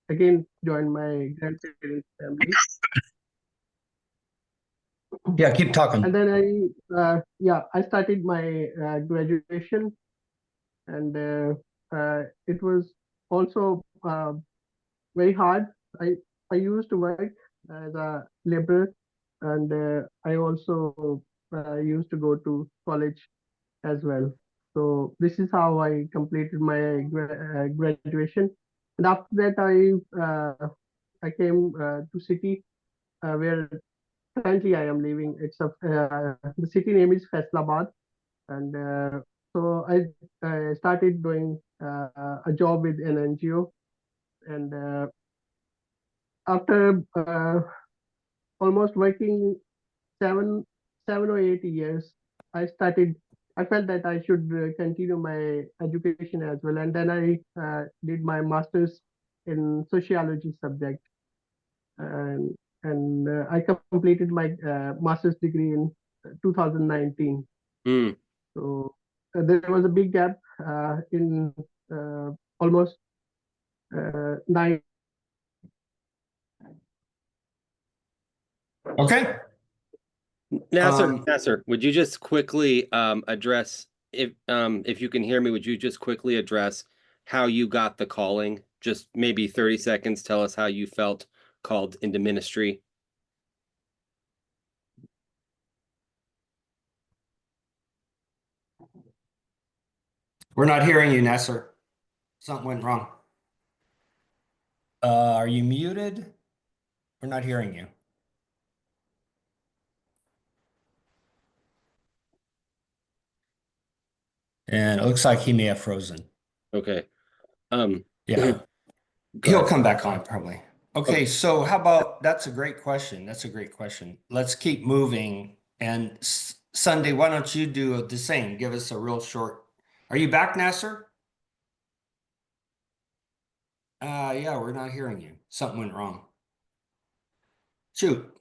again joined my grandparents' family. Yeah, keep talking. And then I started my graduation, and it was also very hard. I I used to work as a laborer, and I also used to go to college as well. So this is how I completed my graduation, and after that I came to city where currently I am living. The city name is Faisalabad, and I started doing a job with an NGO, and after almost working seven 7 or 8 years, I started. I felt that I should continue my education as well, and then I did my master's in sociology subject, and I completed my master's degree in 2019. Mm. So there was a big gap in uh, almost nine. Okay. Nasser, would you just quickly address if you can hear me, would you just quickly address how you got the calling? Just maybe 30 seconds, tell us how you felt called into ministry. We're not hearing you, Nasser. Something went wrong. Are you muted? We're not hearing you. And it looks like he may have frozen. Okay. Yeah. He'll come back on probably. Okay, so how about, that's a great question. That's a great question. Let's keep moving. And Sunday, why don't you do the same? Give us a real short. Are you back, Nasser? Yeah, we're not hearing you. Something went wrong. Shoot.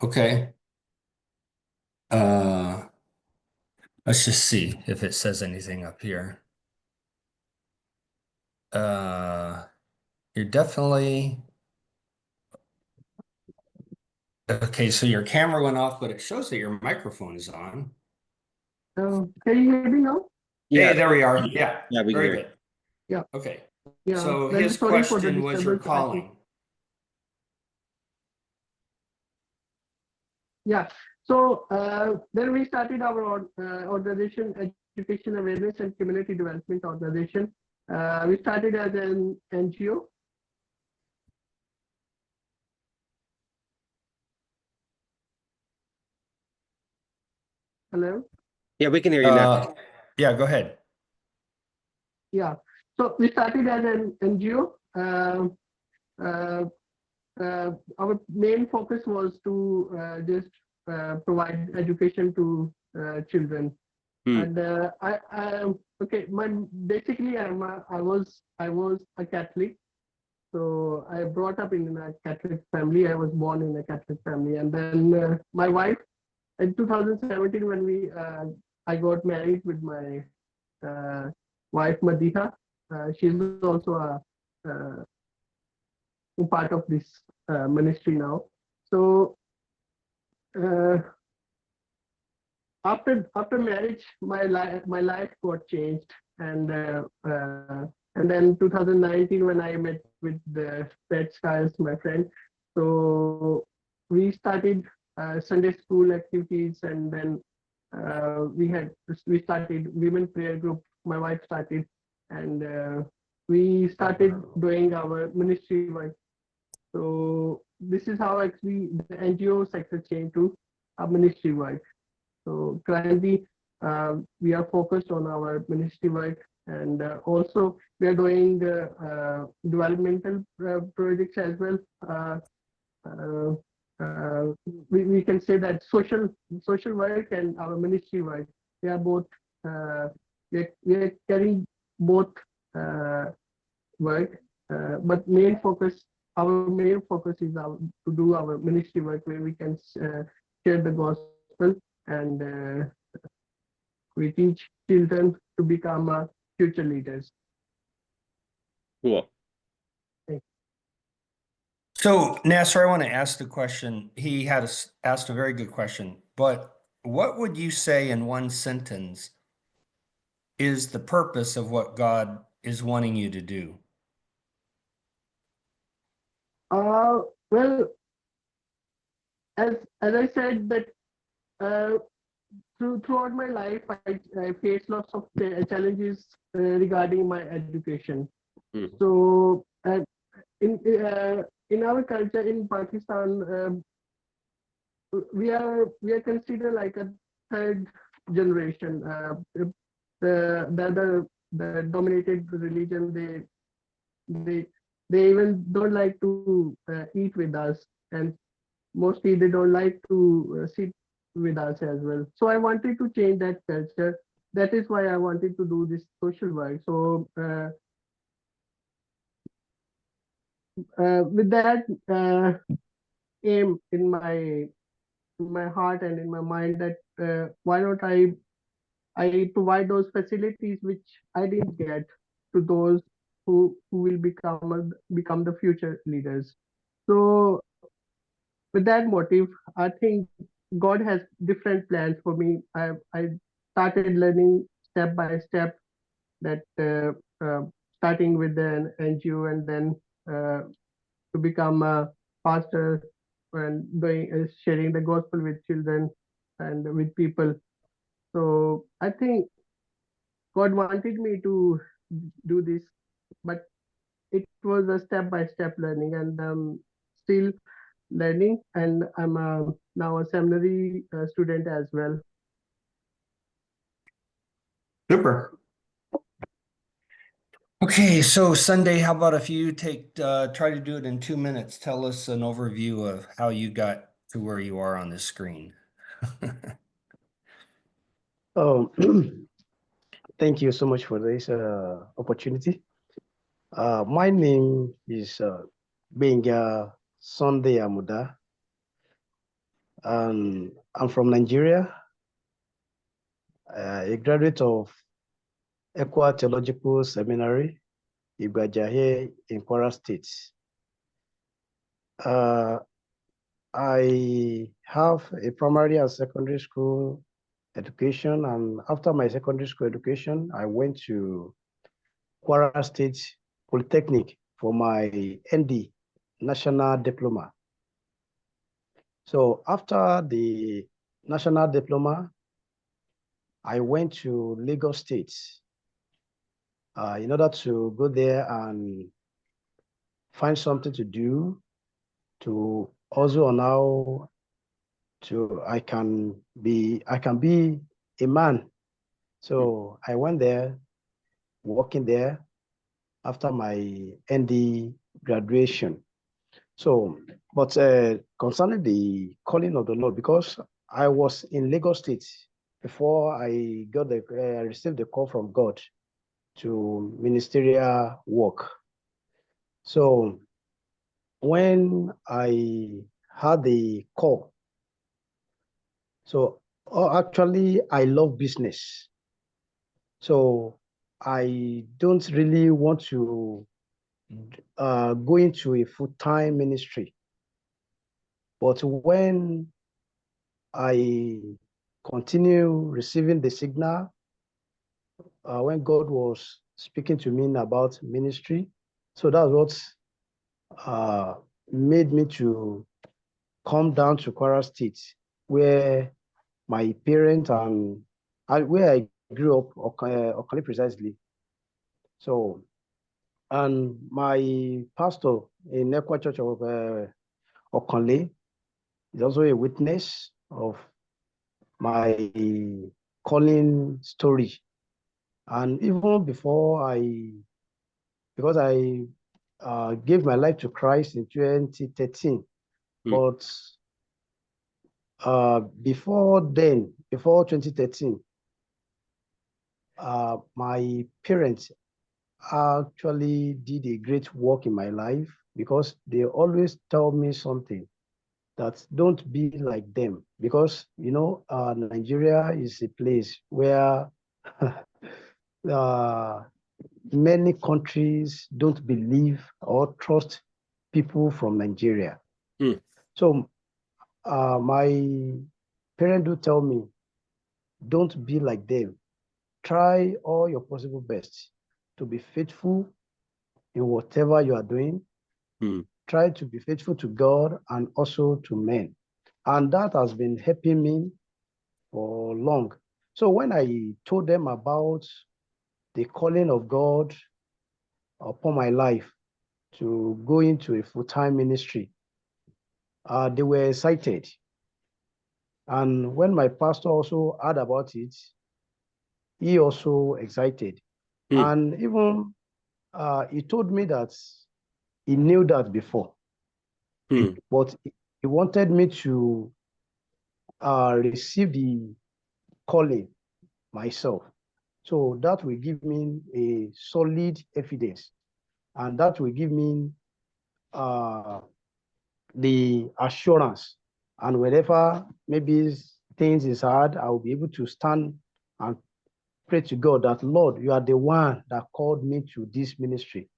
Okay. Let's just see if it says anything up here. You're definitely okay. So your camera went off, but it shows that your microphone is on. Can you hear me now? Yeah. Hey, there we are. Yeah. Yeah, we can Very hear you. good. Yeah. Okay. Yeah. So Very his sorry for the question was your disturbance. calling. Yeah. So then we started our organization, Education Awareness and Community Development Organization. We started as an NGO. Hello. Yeah, we can hear you now. Yeah, go ahead. Yeah. So we started as an NGO. Our main focus was to just provide education to children. And basically I was a Catholic, so I brought up in a Catholic family. I was born in a Catholic family, and then my wife in 2017 when we I got married with my wife Madiha. She's also a part of this ministry now. So uh, after marriage, my life got changed, and then 2019 when I met with the pet Skyles, my friend. So we started Sunday school activities, and then we started women prayer group. My wife started, and we started doing our ministry work. So this is how actually the NGO sector changed to a ministry work. So currently, we are focused on our ministry work, and also we are doing developmental projects as well. Uh, we can say that social work and our ministry work, they are both we are carrying both work, but our main focus is to do our ministry work where we can share the gospel, and we teach children to become future leaders. Cool. So, Nasser, I want to ask the question. He had asked a very good question, but what would you say in one sentence is the purpose of what God is wanting you to do? Well, as I said that uh, throughout my life, I faced lots of challenges regarding my education. Mm. So in our culture in Pakistan, we are considered like a third generation. The dominated religion, they they even don't like to eat with us, and mostly they don't like to sit with us as well. So I wanted to change that culture. That is why I wanted to do this social work. So with that aim in my heart and in my mind, that why don't I provide those facilities which I didn't get to those who will become the future leaders. So with that motive, I think God has different plans for me. I started learning step by step, that starting with an NGO, and then to become a pastor and doing sharing the gospel with children and with people. So I think God wanted me to do this, but it was a step by step learning, and still learning. And I'm now a seminary student as well. Super. Okay, so Sunday, how about if you try to do it in 2 minutes? Tell us an overview of how you got to where you are on the screen. Oh, thank you so much for this opportunity. My name is Benga Sunday Amuda, and I'm from Nigeria, a graduate of Equa Theological Seminary, Ibajahe in Kwara State. I have a primary and secondary school education, and after my secondary school education, I went to Kwara State Polytechnic for my ND, National Diploma. So after the National Diploma, I went to Lagos State in order to go there and find something to do, to also on how I can be a man. So I went there, working there after my ND graduation. So, but concerning the calling of the Lord, because I was in Lagos State before I received the call from God to ministerial work. So when I had the call, so actually I love business. So I don't really want to go into a full-time ministry. But when I continue receiving the signal, when God was speaking to me about ministry, so that's what made me to come down to Kwara State, where my parents and where I grew up, Okale precisely. So, and my pastor in Equa Church of Okale is also a witness of my calling story. And even before because I gave my life to Christ in 2013, but before then, before 2013, my parents actually did a great work in my life, because they always tell me something, that don't be like them, because Nigeria is a place where many countries don't believe or trust people from Nigeria. So my parents do tell me, don't be like them. Try all your possible best to be faithful in whatever you are doing. Try to be faithful to God and also to men. And that has been helping me for long. So when I told them about the calling of God upon my life to go into a full-time ministry, they were excited. And when my pastor also heard about it, he also excited. And even he told me that he knew that before, but he wanted me to receive the calling myself. So that will give me a solid evidence, and that will give me the assurance. And whenever maybe things is hard, I will be able to stand and pray to God that, Lord, you are the one that called me to this ministry.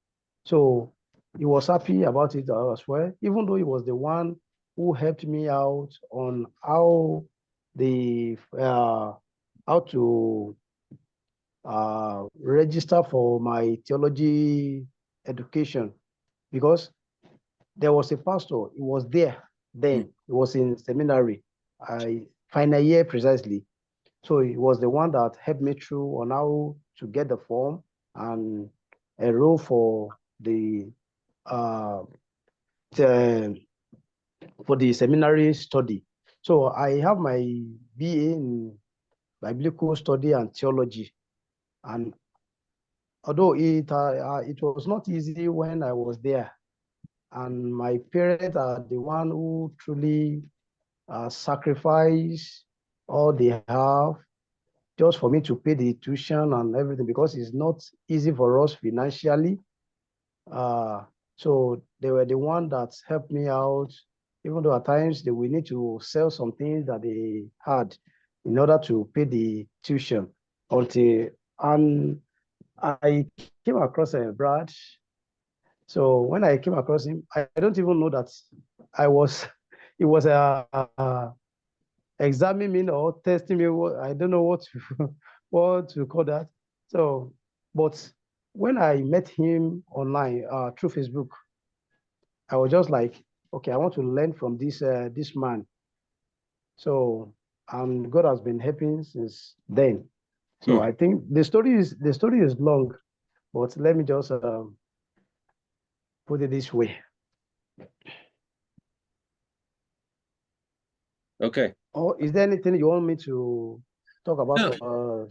So he was happy about it as well, even though he was the one who helped me out on how to register for my theology education, because there was a pastor, he was there then, he was in seminary, final year precisely. So he was the one that helped me through on how to get the form and enroll for the seminary study. So I have my BA in biblical study and theology. And although it was not easy when I was there, and my parents are the one who truly sacrifice all they have just for me to pay the tuition and everything, because it's not easy for us financially. So they were the one that helped me out, even though at times they will need to sell some things that they had in order to pay the tuition. And I came across a Brad. So when I came across him, I don't even know that he was examining me or testing me. I don't know what what to call that. So, but when I met him online through Facebook, I was just like, okay, I want to learn from this man. So, and God has been helping since then. So I think the story is long, but let me just put it this way. Okay. Oh, is there anything you want me to talk about? No.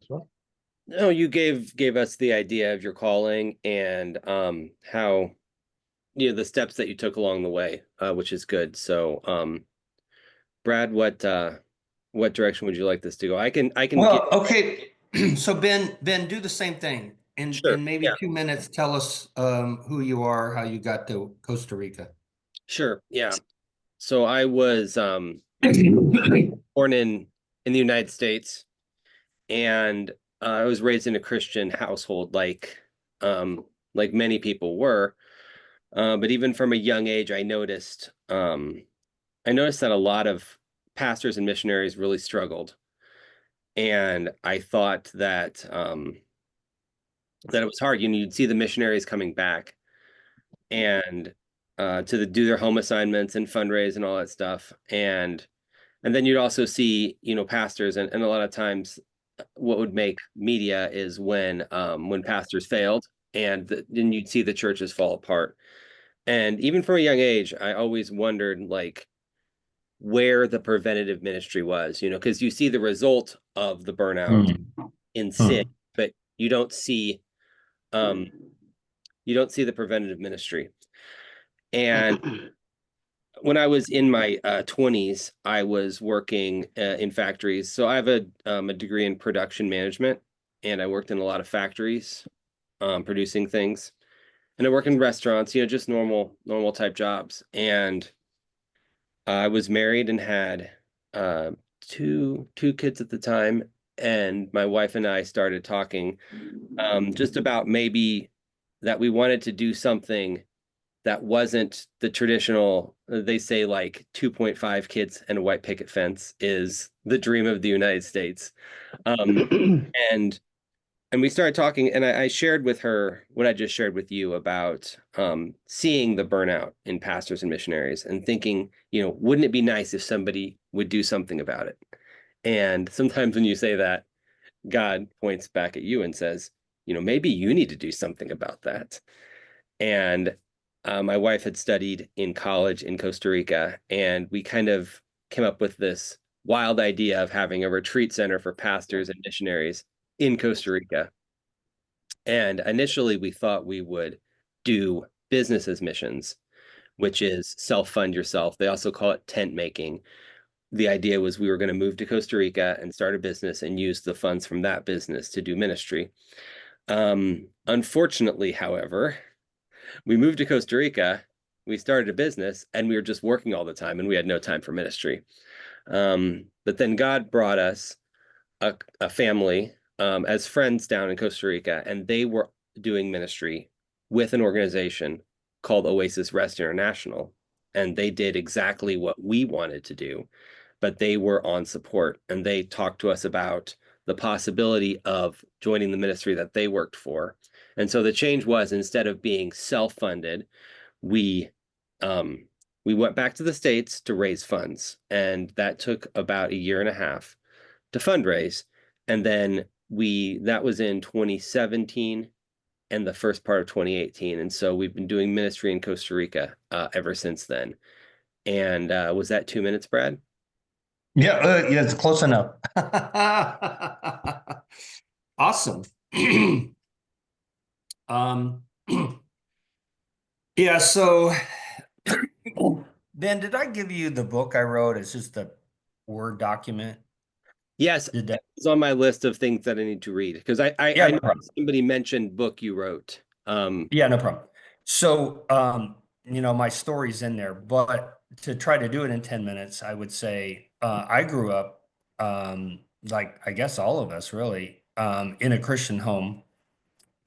No, you gave us the idea of your calling and how the steps that you took along the way, which is good. So Brad, what direction would you like this to go? I can Well, okay. So Ben, do the same thing. In maybe 2 minutes, tell us who you are, how you got to Costa Rica. Sure. Yeah. So I was born in the United States, and I was raised in a Christian household, like many people were. But even from a young age, I noticed that a lot of pastors and missionaries really struggled, and I thought that it was hard. You'd see the missionaries coming back and do their home assignments and fundraise and all that stuff, and then you'd also see pastors, and a lot of times what would make media is when pastors failed, and then you'd see the churches fall apart. And even from a young age, I always wondered like where the preventative ministry was, because you see the result of the burnout in sin, but you don't see the preventative ministry. And when I was in my 20s, I was working in factories. So I have a degree in production management, and I worked in a lot of factories producing things. And I work in restaurants, just normal type jobs. And I was married and had two kids at the time. and my wife and I started talking just about maybe that we wanted to do something that wasn't the traditional, they say like 2.5 kids and a white picket fence is the dream of the United States. And we started talking, and I shared with her what I just shared with you about seeing the burnout in pastors and missionaries and thinking, wouldn't it be nice if somebody would do something about it? And sometimes when you say that, God points back at you and says, maybe you need to do something about that. And my wife had studied in college in Costa Rica, and we kind of came up with this wild idea of having a retreat center for pastors and missionaries in Costa Rica. And initially, we thought we would do business as missions, which is self-fund yourself. They also call it tent making. The idea was we were going to move to Costa Rica and start a business and use the funds from that business to do ministry. Unfortunately, however, we moved to Costa Rica, we started a business, and we were just working all the time, and we had no time for ministry. But then God brought us a family as friends down in Costa Rica, and they were doing ministry with an organization called Oasis Rest International. And they did exactly what we wanted to do, but they were on support, and they talked to us about the possibility of joining the ministry that they worked for. And so the change was, instead of being self-funded, we went back to the States to raise funds, and that took about 1.5 years to fundraise. And then that was in 2017 and the first part of 2018. And so we've been doing ministry in Costa Rica ever since then. And was that 2 minutes, Brad? Yeah, it's close enough. Awesome. Yeah, so Ben, did I give you the book I wrote? It's just a Word document. Yes, it's on my list of things that I need to read, because I no know somebody mentioned book you wrote. Yeah, no problem. So, my story's in there, but to try to do it in 10 minutes, I would say I grew up, like I guess all of us really, in a Christian home.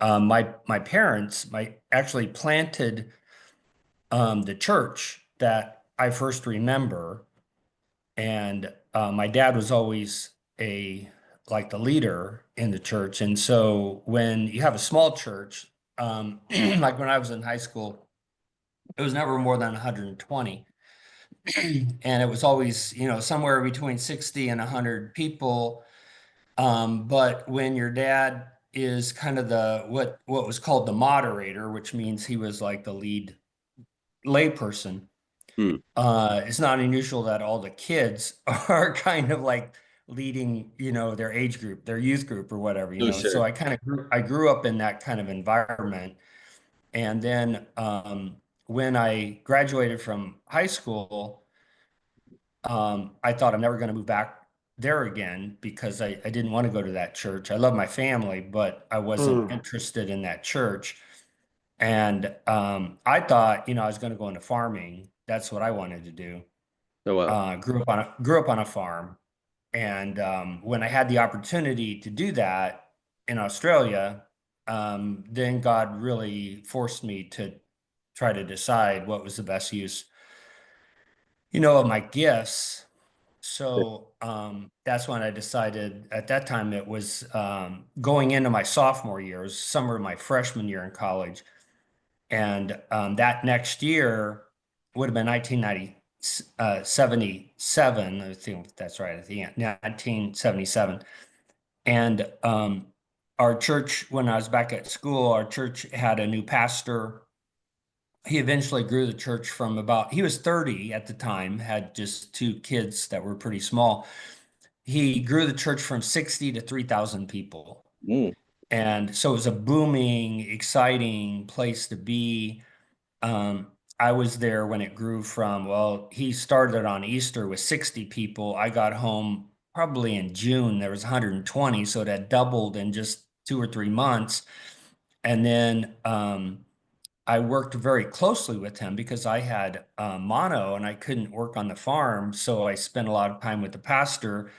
My parents actually planted the church that I first remember, and my dad was always like the leader in the church. And so when you have a small church, like when I was in high school, it was never more than 120. And it was always, somewhere between 60 and 100 people. But when your dad is kind of what was called the moderator, which means he was like the lead layperson, it's not unusual that all the kids are kind of like leading, their age group, their youth group or whatever, Sure. So I grew up in that kind of environment. And then when I graduated from high school, I thought I'm never going to move back there again, because I didn't want to go to that church. I love my family, but I wasn't interested in that church. And I thought, I was going to go into farming. That's what I wanted to do. Oh, well. Grew up on a farm. And when I had the opportunity to do that in Australia, then God really forced me to try to decide what was the best use, of my gifts. So that's when I decided. At that time, it was going into my sophomore year. It was summer of my freshman year in college. And that next year would have been 1977. I think that's right, at the end, 1977. And our church, when I was back at school, our church had a new pastor. He eventually grew the church from he was 30 at the time, had just 2 kids that were pretty small. He grew the church from 60 to 3,000 people. And so it was a booming, exciting place to be. I was there when it grew from, he started on Easter with 60 people. I got home probably in June, there was 120. So it had doubled in just 2 or 3 months. And then I worked very closely with him because I had mono and I couldn't work on the farm. So I spent a lot of time with the pastor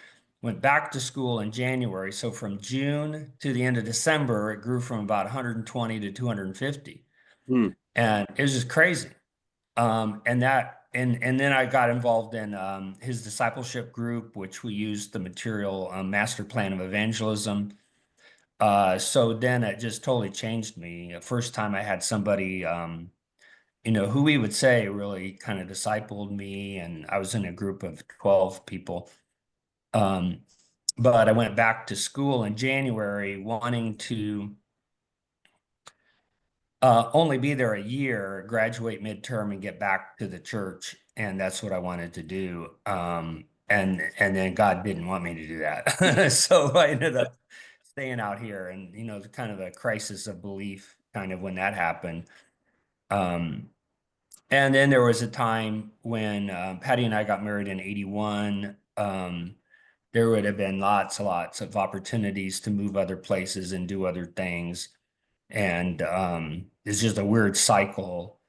went back to school in January. So from June to the end of December, it grew from about 120 to 250. And it was just crazy. And then I got involved in his discipleship group, which we used the material master plan of evangelism. So then it just totally changed me. The first time I had somebody, who we would say really kind of discipled me, and I was in a group of 12 people. But I went back to school in January wanting to only be there a year, graduate midterm, and get back to the church. And that's what I wanted to do. And then God didn't want me to do that. So I ended up staying out here, and the kind of a crisis of belief kind of when that happened. And then there was a time when Patty and I got married in 81. There would have been lots of opportunities to move other places and do other things. And it's just a weird cycle.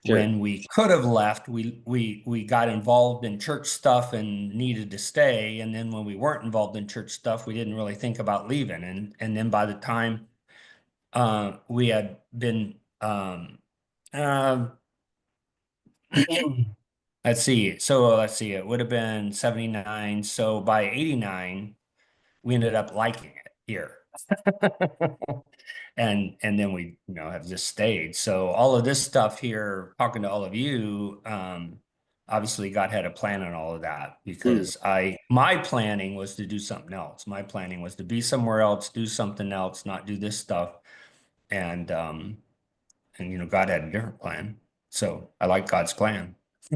Sure. When we could have left, we got involved in church stuff and needed to stay. And then when we weren't involved in church stuff, we didn't really think about leaving. And then by the time we had been let's see, it would have been 79. So by 89, we ended up liking it here. And then we have just stayed. So all of this stuff here, talking to all of you, obviously God had a plan on all of that, because my planning was to do something else. My planning was to be somewhere else, do something else, not do this stuff. And God had a different plan. So I like God's plan.